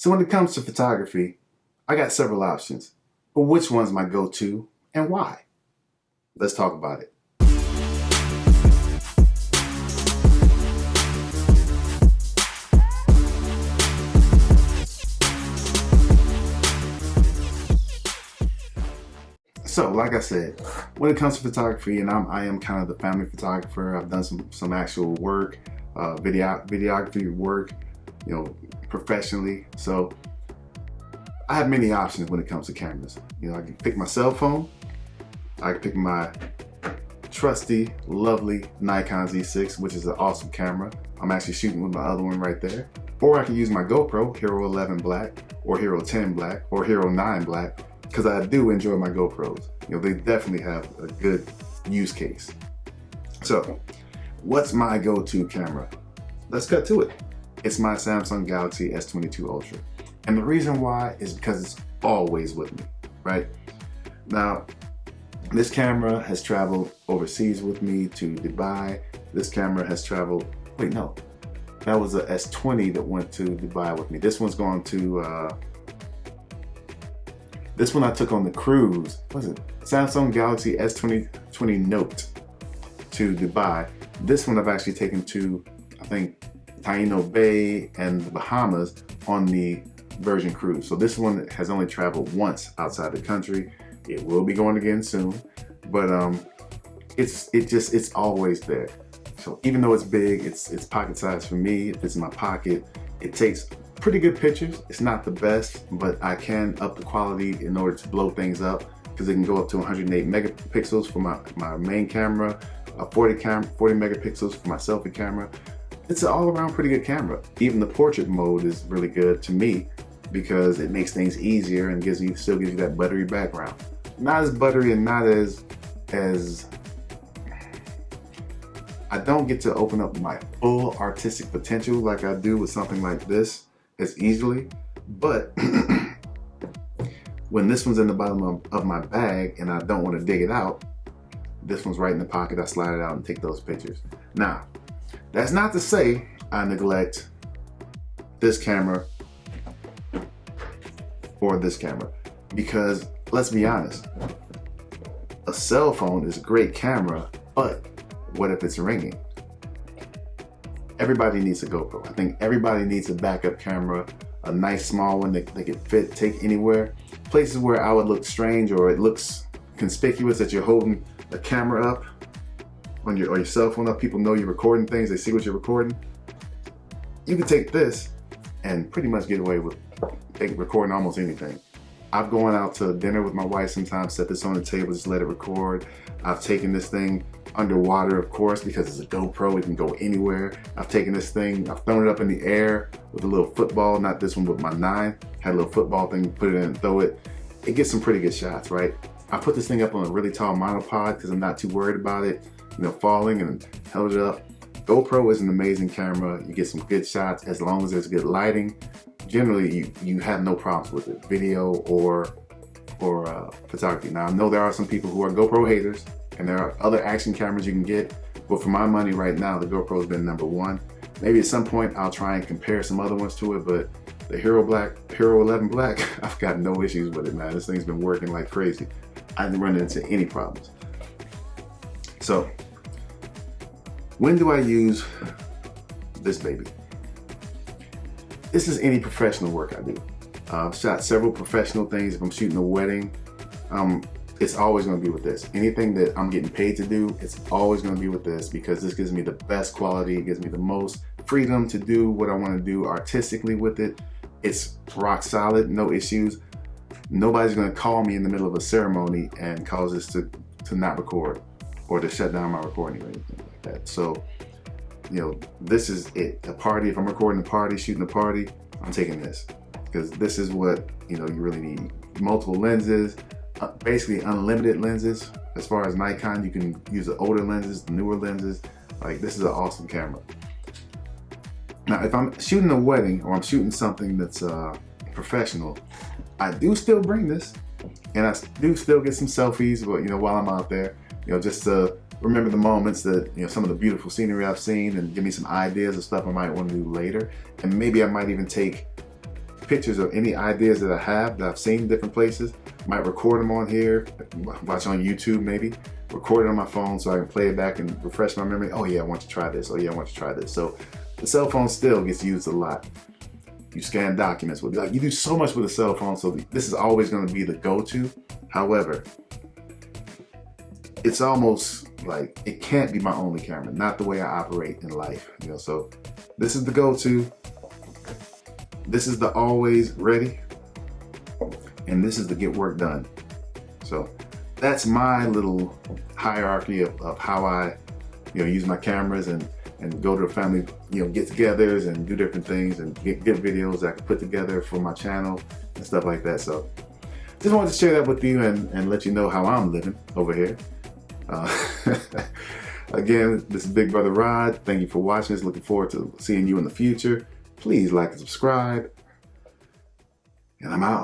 So when it comes to photography, I got several options, but which one's my go-to and why? Let's talk about it. So, like I said, when it comes to photography, and I am kind of the family photographer. I've done some actual work, videography work, professionally. So I have many options when it comes to cameras. I can pick my cell phone. I can pick my trusty, lovely Nikon Z6, which is an awesome camera. I'm actually shooting with my other one right there. Or I can use my GoPro, Hero 11 Black, or Hero 10 Black, or Hero 9 Black, because I do enjoy my GoPros. They definitely have a good use case. So, what's my go-to camera? Let's cut to it. It's my Samsung Galaxy S22 Ultra. And the reason why is because it's always with me, right? Now, this camera has traveled overseas with me to Dubai. This camera has traveled, wait, no. That was a S20 that went to Dubai with me. This one's going to, this one I took on the cruise. What was it? Samsung Galaxy S20 Note to Dubai. This one I've actually taken to, I think, Taino Bay and the Bahamas on the Virgin Cruise. So this one has only traveled once outside the country. It will be going again soon, but it's always there. So even though it's big, it's pocket size for me. It fits in my pocket. It takes pretty good pictures. It's not the best, but I can up the quality in order to blow things up, because it can go up to 108 megapixels for my main camera, 40 megapixels for my selfie camera. It's an all-around pretty good camera. Even the portrait mode is really good to me because it makes things easier and still gives you that buttery background. Not as buttery and not as I don't get to open up my full artistic potential like I do with something like this as easily, but when this one's in the bottom of my bag and I don't want to dig it out, this one's right in the pocket. I slide it out and take those pictures. Now, that's not to say I neglect this camera or this camera, because let's be honest, a cell phone is a great camera, but what if it's ringing? Everybody needs a GoPro. I think everybody needs a backup camera, a nice small one that they can take anywhere. Places where I would look strange or it looks conspicuous that you're holding a camera up on your cell phone up. People know you're recording things. They see what you're recording. You can take this and pretty much get away with recording almost anything. I've gone out to dinner with my wife sometimes, set this on the table, just let it record. I've taken this thing underwater, of course, because it's a GoPro, it can go anywhere. I've taken this thing, I've thrown it up in the air with a little football, not this one, but my 9. Had a little football thing, put it in and throw it. It gets some pretty good shots, right? I put this thing up on a really tall monopod because I'm not too worried about it, falling, and held it up. GoPro is an amazing camera. You get some good shots as long as there's good lighting. Generally, you have no problems with it, video or photography. Now, I know there are some people who are GoPro haters, and there are other action cameras you can get, but for my money right now, the GoPro's been #1. Maybe at some point I'll try and compare some other ones to it, but the Hero 11 Black, I've got no issues with it, man. This thing's been working like crazy. I didn't run into any problems. So, when do I use this baby? This is any professional work I do. I've shot several professional things. If I'm shooting a wedding, it's always gonna be with this. Anything that I'm getting paid to do, it's always gonna be with this, because this gives me the best quality. It gives me the most freedom to do what I wanna do artistically with it. It's rock solid, no issues. Nobody's gonna call me in the middle of a ceremony and cause us to not record or to shut down my recording or anything like that. So, this is it. A party, if I'm recording a party, shooting a party, I'm taking this, because this is what, you really need. Multiple lenses, basically unlimited lenses. As far as Nikon, you can use the older lenses, the newer lenses. Like, this is an awesome camera. Now, if I'm shooting a wedding or I'm shooting something that's professional, I do still bring this, and I do still get some selfies, but while I'm out there, just to remember the moments that, some of the beautiful scenery I've seen, and give me some ideas of stuff I might want to do later. And maybe I might even take pictures of any ideas that I have that I've seen in different places. Might record them on here, watch on YouTube maybe, record it on my phone so I can play it back and refresh my memory. Oh yeah, I want to try this. Oh yeah, I want to try this. So the cell phone still gets used a lot. You scan documents with, like, you do so much with a cell phone, so this is always going to be the go-to. However, it's almost like it can't be my only camera, not the way I operate in life, you know. So this is the go-to, this is the always ready, and this is the get work done. So that's my little hierarchy of how I, you know, use my cameras and go to family, you know, get-togethers and do different things and get videos I can put together for my channel and stuff like that. So just wanted to share that with you and let you know how I'm living over here. Again, this is Big Brother Rod. Thank you for watching this. Looking forward to seeing you in the future. Please like and subscribe. And I'm out.